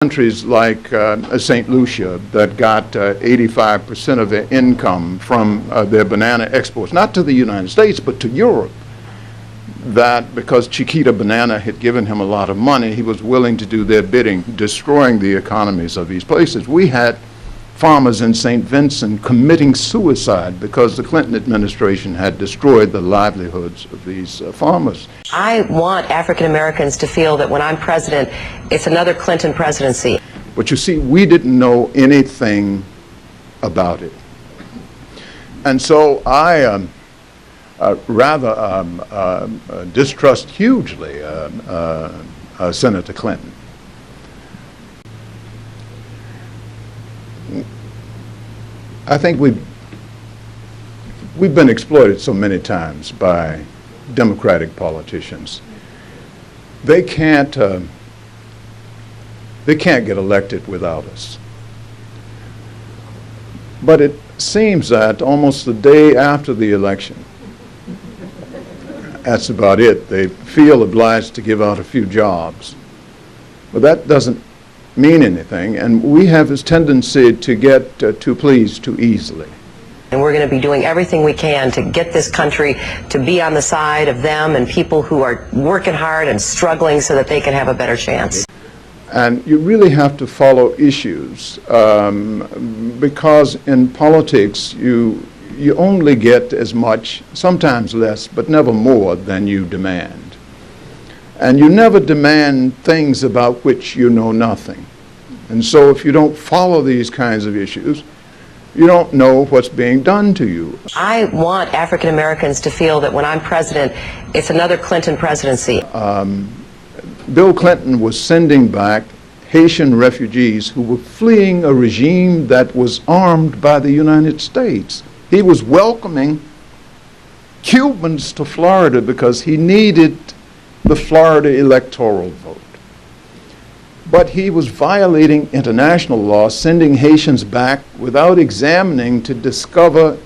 Countries like St. Lucia that got 85% of their income from their banana exports, not to the United States, but to Europe, that because Chiquita Banana had given him a lot of money, he was willing to do their bidding, destroying the economies of these places. We had farmers in St. Vincent committing suicide because the Clinton administration had destroyed the livelihoods of these farmers. I want African Americans to feel that when I'm president, it's another Clinton presidency. But you see, we didn't know anything about it. And so I rather distrust hugely Senator Clinton. I think we've been exploited so many times by Democratic politicians. They can't get elected without us. But it seems that almost the day after the election, that's about it. They feel obliged to give out a few jobs. But that doesn't mean anything, and we have this tendency to get to please too easily. And we're going to be doing everything we can to get this country to be on the side of them and people who are working hard and struggling so that they can have a better chance. And you really have to follow issues because in politics you only get as much, sometimes less, but never more than you demand. And you never demand things about which you know nothing. And so if you don't follow these kinds of issues, you don't know what's being done to you. I want African Americans to feel that when I'm president, it's another Clinton presidency. Bill Clinton was sending back Haitian refugees who were fleeing a regime that was armed by the United States. He was welcoming Cubans to Florida because he needed the Florida electoral vote. But he was violating international law, sending Haitians back without examining to discern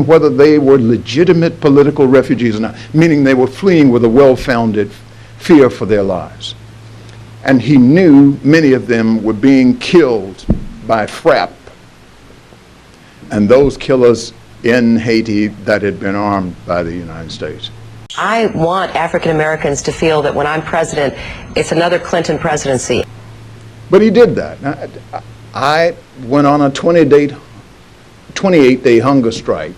whether they were legitimate political refugees or not, meaning they were fleeing with a well-founded fear for their lives. And he knew many of them were being killed by FRAP, and those killers in Haiti that had been armed by the United States. I want African Americans to feel that when I'm president, it's another Clinton presidency. But he did that. I went on a 28-day hunger strike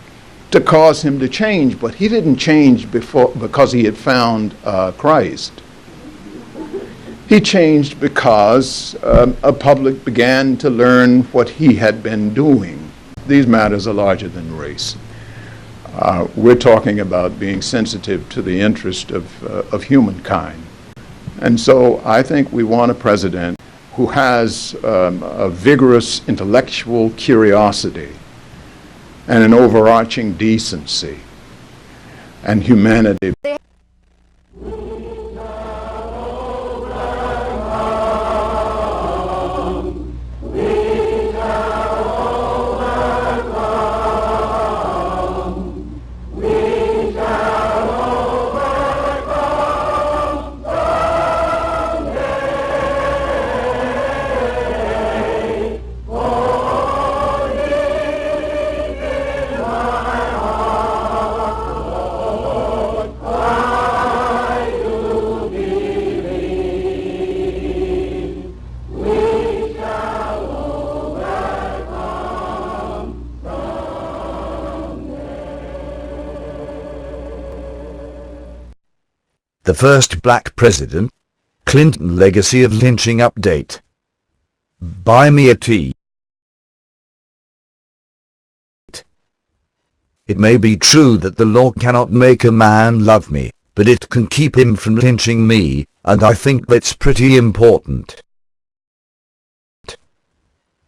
to cause him to change, but he didn't change because he had found Christ. He changed because a public began to learn what he had been doing. These matters are larger than race. We're talking about being sensitive to the interest of humankind. And so I think we want a president who has a vigorous intellectual curiosity and an overarching decency and humanity. The first black president, Clinton legacy of lynching update. Buy me a tea. It may be true that the law cannot make a man love me, but it can keep him from lynching me, and I think that's pretty important.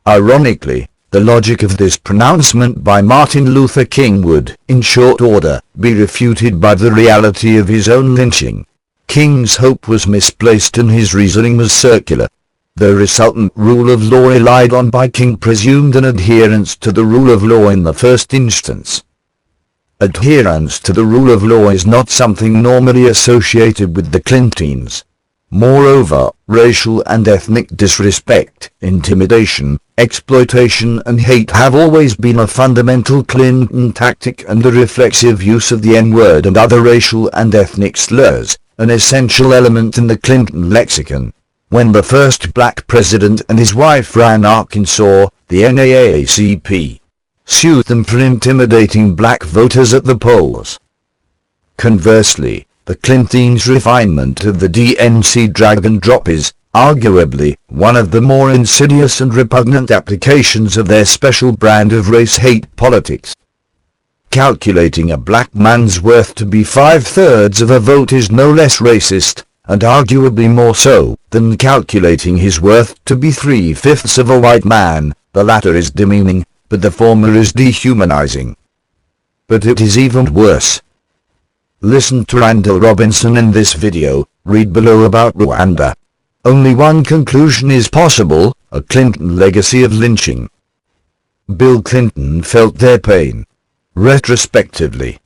Ironically, the logic of this pronouncement by Martin Luther King would, in short order, be refuted by the reality of his own lynching. King's hope was misplaced and his reasoning was circular. The resultant rule of law relied on by King presumed an adherence to the rule of law in the first instance. Adherence to the rule of law is not something normally associated with the Clintons. Moreover, racial and ethnic disrespect, intimidation, exploitation and hate have always been a fundamental Clinton tactic, and the reflexive use of the N-word and other racial and ethnic slurs, an essential element in the Clinton lexicon. When the first black president and his wife ran Arkansas, the NAACP sued them for intimidating black voters at the polls. Conversely, the Clintons' refinement of the DNC drag and drop is, arguably, one of the more insidious and repugnant applications of their special brand of race-hate politics. Calculating a black man's worth to be 5/3 of a vote is no less racist, and arguably more so, than calculating his worth to be 3/5 of a white man. The latter is demeaning, but the former is dehumanizing. But it is even worse. Listen to Randall Robinson in this video, read below about Rwanda. Only one conclusion is possible, a Clinton legacy of lynching. Bill Clinton felt their pain. Retrospectively.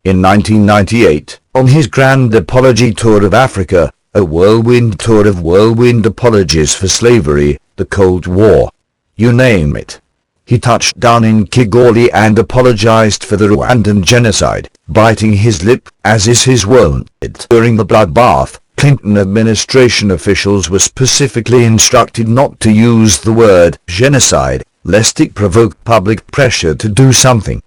In 1998, on his grand apology tour of Africa, a whirlwind tour of whirlwind apologies for slavery, the Cold War, you name it, he touched down in Kigali and apologized for the Rwandan genocide, biting his lip, as is his wont. During the bloodbath, Clinton administration officials were specifically instructed not to use the word genocide, lest it provoke public pressure to do something.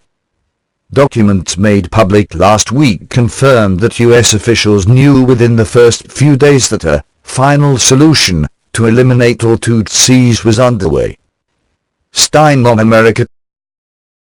Documents made public last week confirmed that U.S. officials knew within the first few days that a final solution to eliminate all Tutsis was underway. Stein on America.